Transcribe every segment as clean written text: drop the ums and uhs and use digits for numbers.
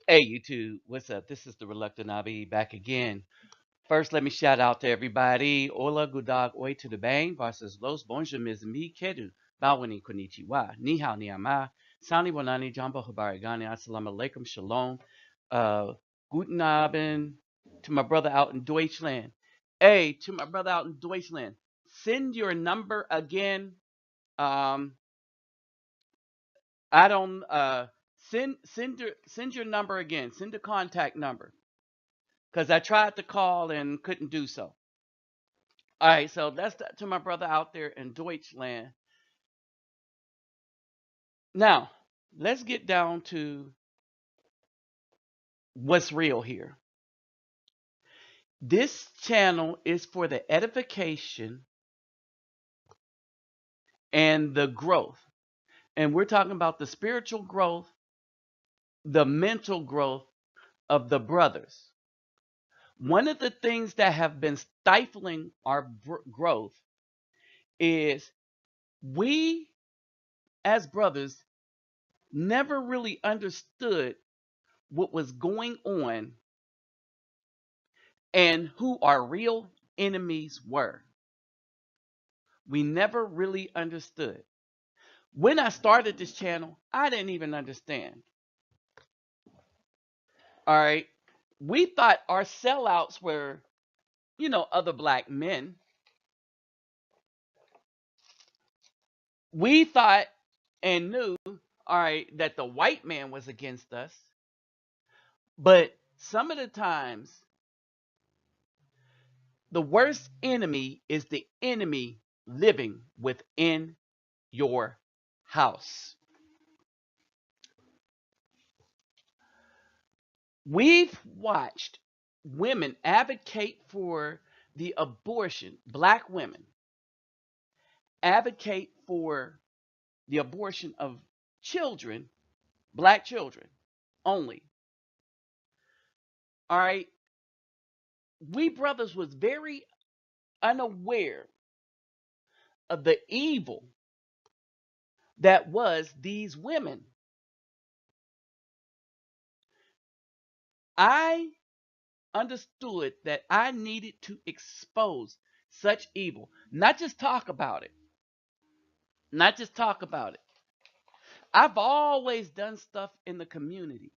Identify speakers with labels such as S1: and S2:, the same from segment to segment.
S1: Hey, YouTube, what's up? This is the Reluctant Abi back again. First, let me shout out to everybody. Hola, gudag, oi to the bang, versus los bonjour, mes amis, kedu, bawani konnichiwa, ni hao ni ama, sani wanani, jamba habarigani, assalamu alaikum, shalom, guten Abend, to my brother out in Deutschland. Hey, to my brother out in Deutschland, send your number again. Um, I don't, send your number again. Send the contact number because I tried to call and couldn't do so. All right, so that's to my brother out there in Deutschland. Now, let's get down to what's real here. This channel is for the edification and the growth. And we're talking about the spiritual growth, the mental growth of the brothers. One of the things that have been stifling our growth is we as brothers never really understood what was going on and who our real enemies were. We never really understood. When I started this channel, I didn't even understand. All right. We thought our sellouts were, other black men. We thought and knew, all right, that the white man was against us. But some of the times, the worst enemy is the enemy living within your house. We've watched women advocate for the abortion, black women advocate for the abortion of children, black children only. All right. We brothers was very unaware of the evil that was these women. I understood that I needed to expose such evil, not just talk about it. Not just talk about it. I've always done stuff in the community.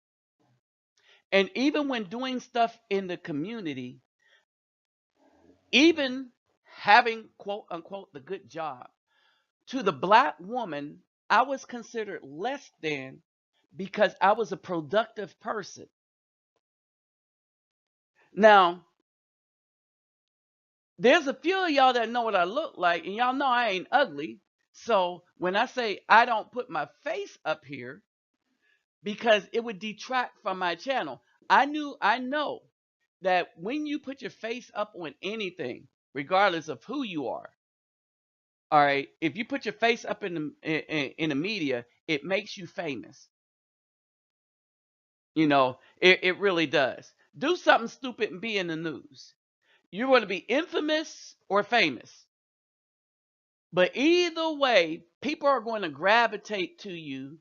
S1: And even when doing stuff in the community, even having quote unquote the good job, to the black woman, I was considered less than because I was a productive person. Now, there's a few of y'all that know what I look like, and y'all know I ain't ugly. So when I say I don't put my face up here because it would detract from my channel, I know that when you put your face up on anything, regardless of who you are, all right, if you put your face up in the media, it makes you famous. It really does. Do something stupid and be in the news. You're going to be infamous or famous. But either way, people are going to gravitate to you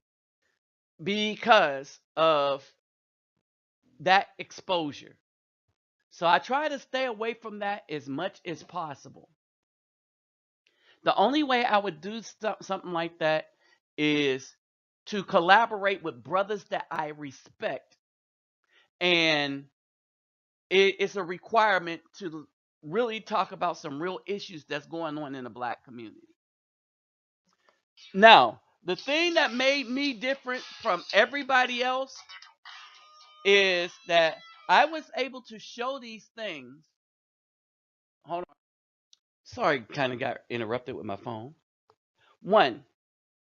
S1: because of that exposure. So I try to stay away from that as much as possible. The only way I would do something like that is to collaborate with brothers that I respect. And it's a requirement to really talk about some real issues that's going on in the black community. Now, the thing that made me different from everybody else is that I was able to show these things. Hold on. Sorry, kind of got interrupted with my phone. One,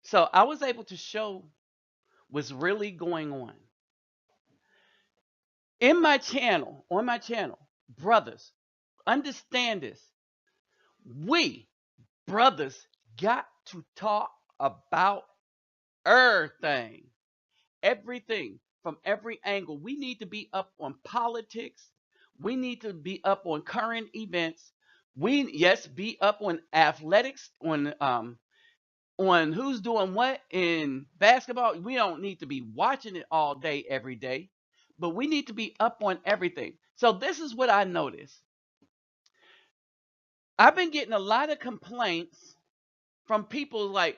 S1: so I was able to show what's really going on. In my channel, on my channel, brothers, understand this. We, brothers, got to talk about everything. Everything from every angle. We need to be up on politics. We need to be up on current events. We yes, be up on athletics, on who's doing what in basketball. We don't need to be watching it all day, every day. but we need to be up on everything. So this is what I noticed. I've been getting a lot of complaints from people like,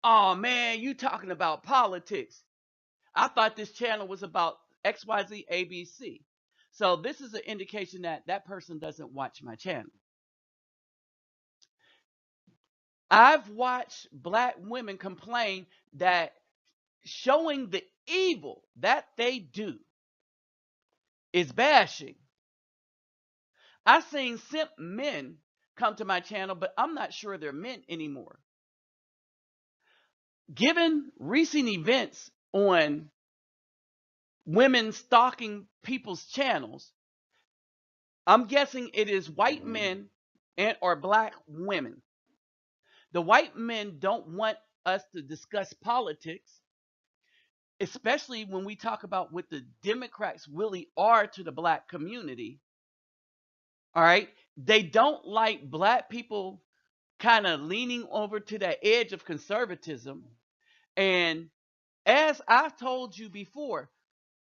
S1: oh man, you talking about politics. I thought this channel was about XYZ ABC. So this is an indication that that person doesn't watch my channel. I've watched black women complain that showing the evil that they do is bashing. I've seen simp men come to my channel, but I'm not sure they're men anymore. Given recent events on women stalking people's channels, I'm guessing it is white men and or black women. The white men don't want us to discuss politics, especially when we talk about what the Democrats really are to the black community. All right. They don't like black people kind of leaning over to that edge of conservatism. And as I've told you before,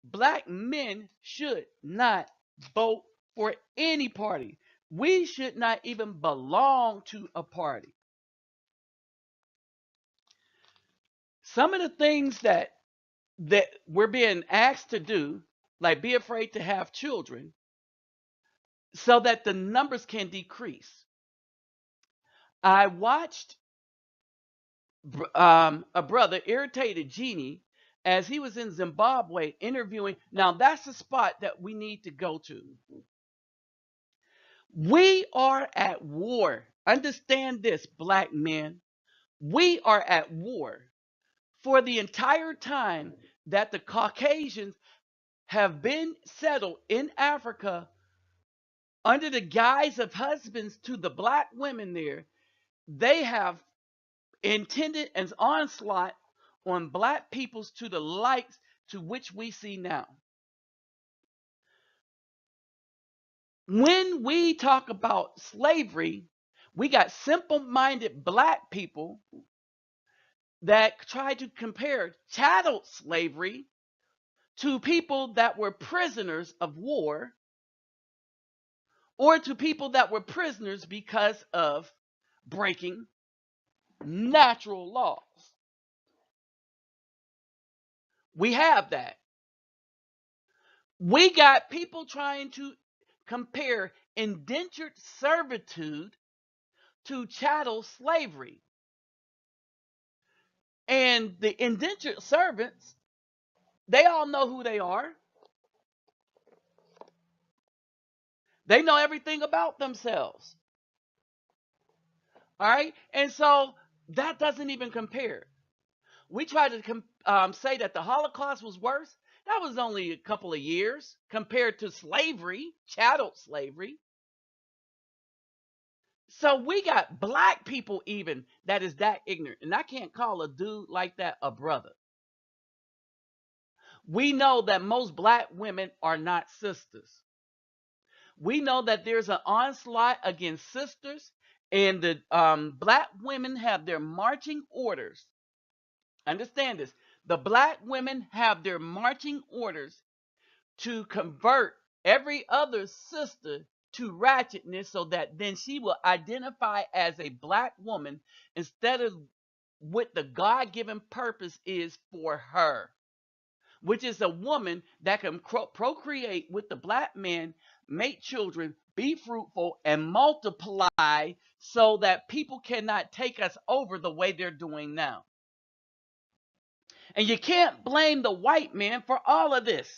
S1: black men should not vote for any party. We should not even belong to a party. Some of the things that we're being asked to do, like be afraid to have children, so that the numbers can decrease. I watched a brother, Irritated Genie, as he was in Zimbabwe interviewing. Now, that's a spot that we need to go to. We are at war. Understand this, black men. We are at war. For the entire time that the Caucasians have been settled in Africa under the guise of husbands to the black women there, they have intended an onslaught on black peoples to the likes to which we see now. When we talk about slavery, we got simple-minded black people that try to compare chattel slavery to people that were prisoners of war or to people that were prisoners because of breaking natural laws. We have that. We got people trying to compare indentured servitude to chattel slavery. And the indentured servants, they all know who they are. They know everything about themselves. All right. And so that doesn't even compare. We try to say that the Holocaust was worse. That was only a couple of years compared to slavery, chattel slavery. So we got black people even that is that ignorant. And I can't call a dude like that a brother. We know that most black women are not sisters. We know that there's an onslaught against sisters, and the black women have their marching orders. Understand this. The black women have their marching orders to convert every other sister to ratchetness so that then she will identify as a black woman instead of what the God-given purpose is for her, which is a woman that can procreate with the black man, make children, be fruitful, and multiply so that people cannot take us over the way they're doing now. And you can't blame the white man for all of this.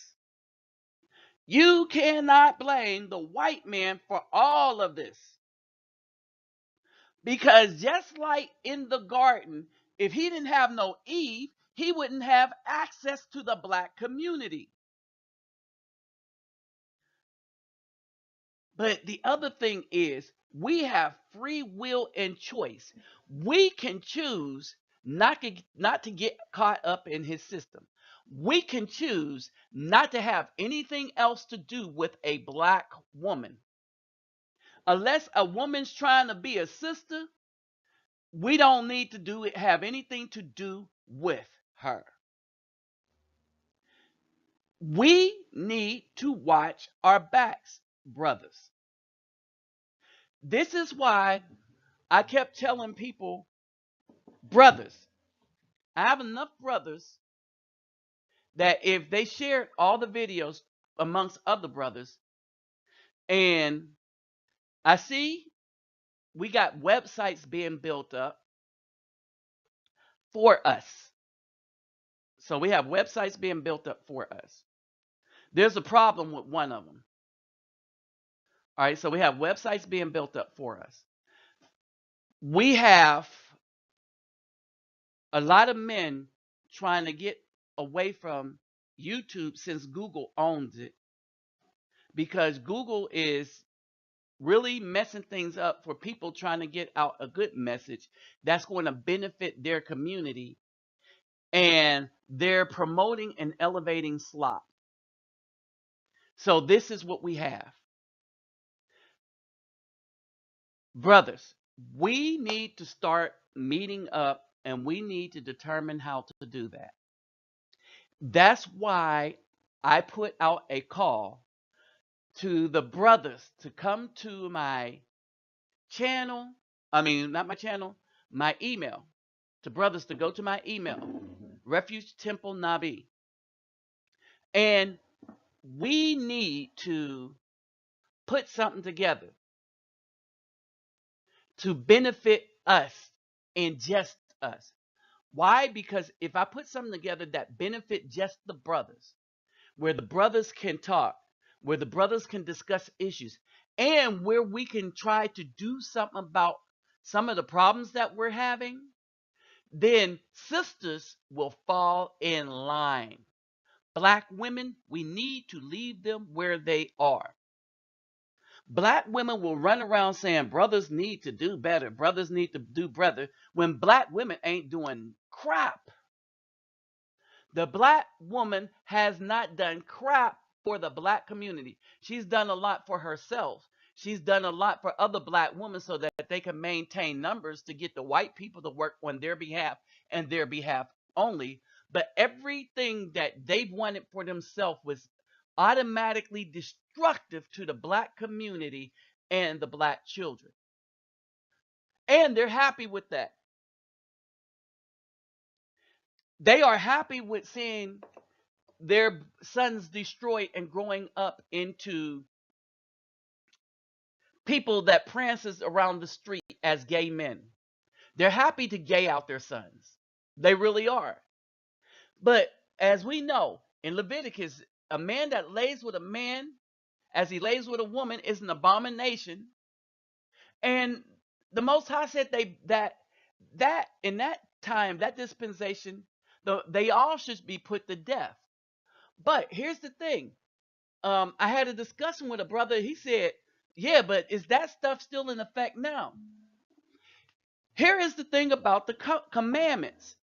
S1: You cannot blame the white man for all of this. Because just like in the garden, if he didn't have no Eve, he wouldn't have access to the black community. But the other thing is, we have free will and choice. We can choose not to get caught up in his system. We can choose not to have anything else to do with a black woman. Unless a woman's trying to be a sister, we don't need to have anything to do with her. We need to watch our backs, brothers. This is why I kept telling people, brothers, I have enough brothers that if they shared all the videos amongst other brothers, and I see we got websites being built up for us. So we have websites being built up for us. There's a problem with one of them. All right, so we have websites being built up for us. We have a lot of men trying to get away from YouTube since Google owns it, because Google is really messing things up for people trying to get out a good message that's going to benefit their community, and they're promoting and elevating slop. So this is what we have. Brothers, we need to start meeting up, and we need to determine how to do that. That's why I put out a call to the brothers to come to my channel. I mean, not my channel, my email. To brothers to go to my email, Refuge Temple Nabi. And we need to put something together to benefit us and just us. Why? Because if I put something together that benefit just the brothers, where the brothers can talk, where the brothers can discuss issues, and where we can try to do something about some of the problems that we're having, then sisters will fall in line. Black women, we need to leave them where they are. Black women will run around saying brothers need to do better, brothers need to do better, when black women ain't doing crap. The black woman has not done crap for the black community. She's done a lot for herself. She's done a lot for other black women so that they can maintain numbers to get the white people to work on their behalf and their behalf only. But everything that they've wanted for themselves was automatically destructive to the black community and the black children. And they're happy with that. They are happy with seeing their sons destroyed and growing up into people that prances around the street as gay men. They're happy to gay out their sons. They really are. But as we know in Leviticus, a man that lays with a man as he lays with a woman is an abomination. And the Most High said that in that time, that dispensation, they all should be put to death. But here's the thing. I had a discussion with a brother. He said, yeah, but is that stuff still in effect now? Here is the thing about the commandments.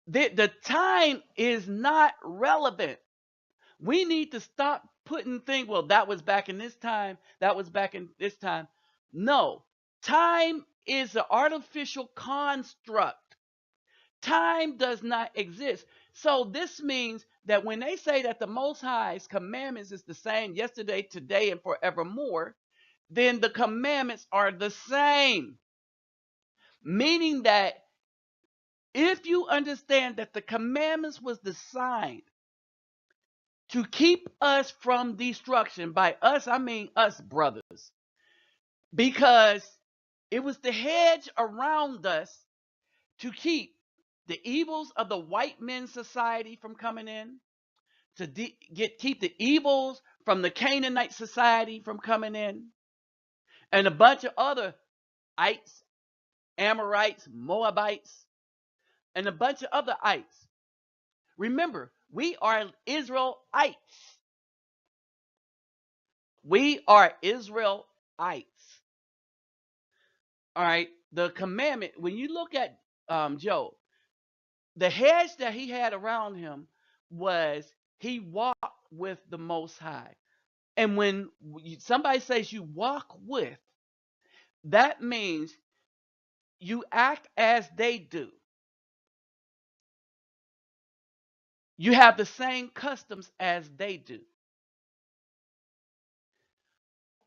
S1: The time is not relevant. We need to stop putting things, well, that was back in this time, that was back in this time. No, time is an artificial construct. Time does not exist. So this means that when they say that the Most High's commandments is the same yesterday, today, and forevermore, then the commandments are the same. Meaning that if you understand that the commandments was designed to keep us from destruction, by us, I mean us brothers, because it was the hedge around us to keep the evils of the white men's society from coming in, to keep the evils from the Canaanite society from coming in, and a bunch of other ites, Amorites, Moabites, and a bunch of other ites. Remember, we are Israelites. We are Israelites. All right. The commandment, when you look at Job, the hedge that he had around him was he walked with the Most High. And when somebody says you walk with, that means you act as they do. You have the same customs as they do.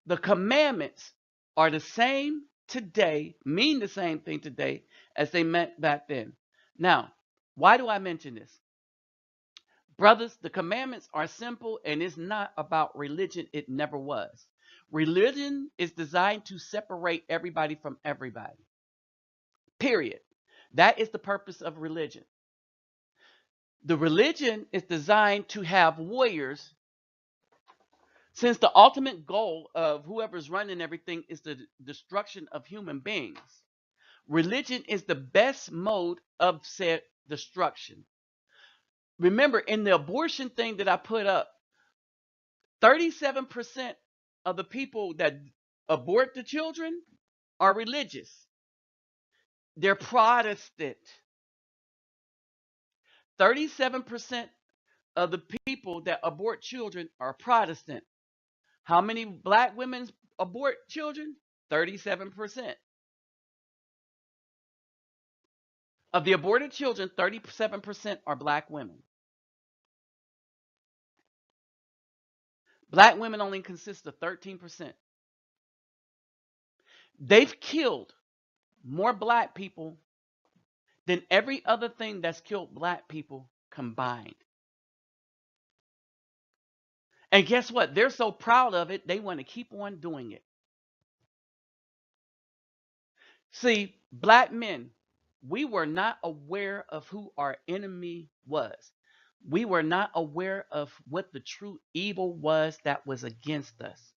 S1: The commandments are the same today, mean the same thing today as they meant back then. Now, why do I mention this? Brothers, the commandments are simple and it's not about religion. It never was. Religion is designed to separate everybody from everybody. Period. That is the purpose of religion. The religion is designed to have warriors, since the ultimate goal of whoever's running everything is the destruction of human beings. Religion is the best mode of said destruction. Remember, in the abortion thing that I put up, 37% of the people that abort the children are religious. They're Protestant. 37% of the people that abort children are Protestant. How many black women abort children? 37%. Of the aborted children, 37% are black women. Black women only consist of 13%. They've killed more black people than every other thing that's killed black people combined. And guess what? They're so proud of it, they want to keep on doing it. See, black men, we were not aware of who our enemy was. We were not aware of what the true evil was that was against us.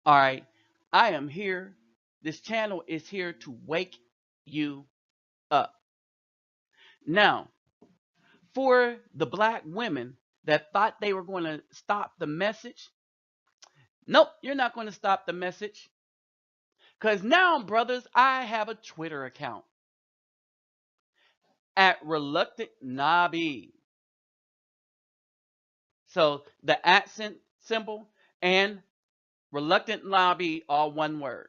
S1: All right. I am here. This channel is here to wake you up. Now, for the black women that thought they were going to stop the message, nope, you're not going to stop the message. Because now, brothers, I have a Twitter account at Reluctant Nabi. So the accent symbol and Reluctant Nabi, all one word.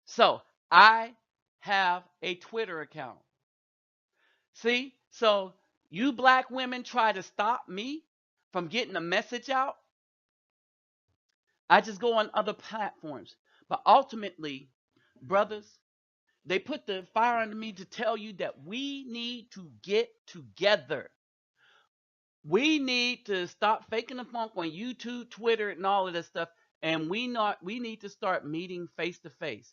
S1: So I have a Twitter account. See, so you black women try to stop me from getting a message out. I just go on other platforms. But ultimately, brothers, they put the fire under me to tell you that we need to get together. We need to stop faking the funk on YouTube, Twitter, and all of this stuff. And we need to start meeting face to face.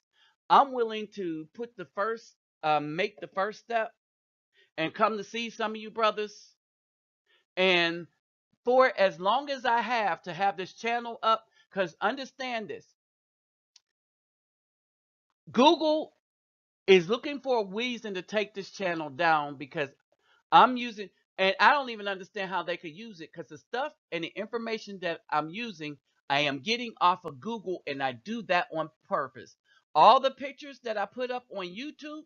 S1: I'm willing to put the first, make the first step and come to see some of you brothers. And for as long as I have to have this channel up, because understand this, Google is looking for a reason to take this channel down because I'm using, and I don't even understand how they could use it because the stuff and the information that I'm using, I am getting off of Google, and I do that on purpose. All the pictures that I put up on YouTube,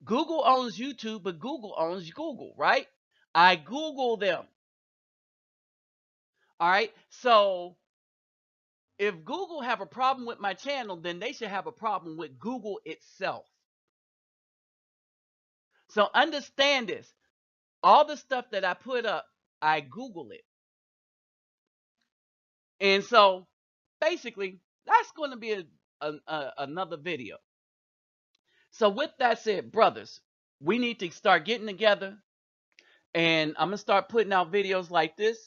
S1: Google owns YouTube, but Google owns Google, right? I Google them. All right. So if Google have a problem with my channel, then they should have a problem with Google itself. So understand this. All the stuff that I put up, I Google it. And so basically, that's going to be another video. So with that said, brothers, we need to start getting together. And I'm going to start putting out videos like this.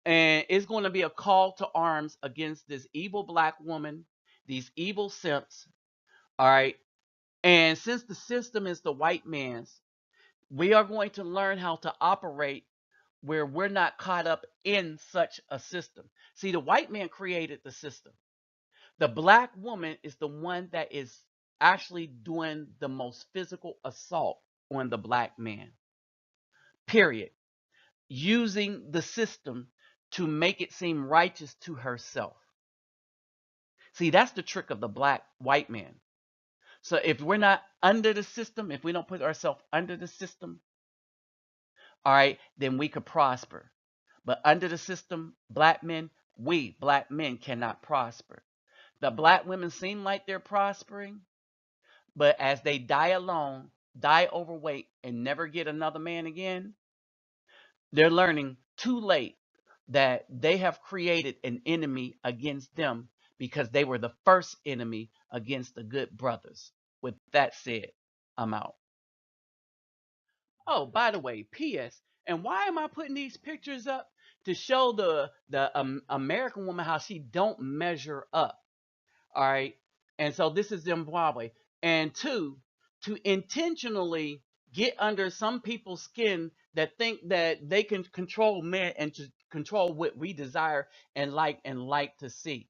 S1: And it's going to be a call to arms against this evil black woman, these evil simps. All right. And since the system is the white man's, we are going to learn how to operate where we're not caught up in such a system. See, the white man created the system. The black woman is the one that is actually doing the most physical assault on the black man. Period. Using the system to make it seem righteous to herself. See, that's the trick of the white man. So if we're not under the system, if we don't put ourselves under the system, all right, then we could prosper. But under the system, black men cannot prosper. The black women seem like they're prospering, but as they die alone, die overweight, and never get another man again, they're learning too late that they have created an enemy against them because they were the first enemy against the good brothers. With that said, I'm out. Oh, by the way, P.S. And why am I putting these pictures up? To show the American woman how she don't measure up. All right. And so this is Zimbabwe. And two, to intentionally get under some people's skin that think that they can control men and to control what we desire and like to see.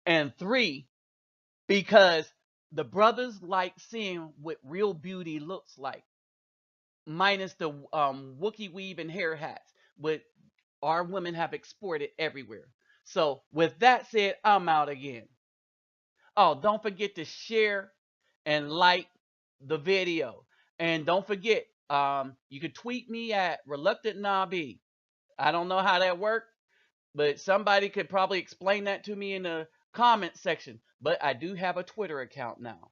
S1: And three, because the brothers like seeing what real beauty looks like, minus the Wookie weave and hair hats, what our women have exported everywhere. So with that said, I'm out again. Oh, don't forget to share and like the video. And don't forget, you can tweet me at Reluctant Nabi. I don't know how that worked, but somebody could probably explain that to me in the comment section. But I do have a Twitter account now.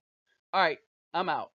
S1: All right, I'm out.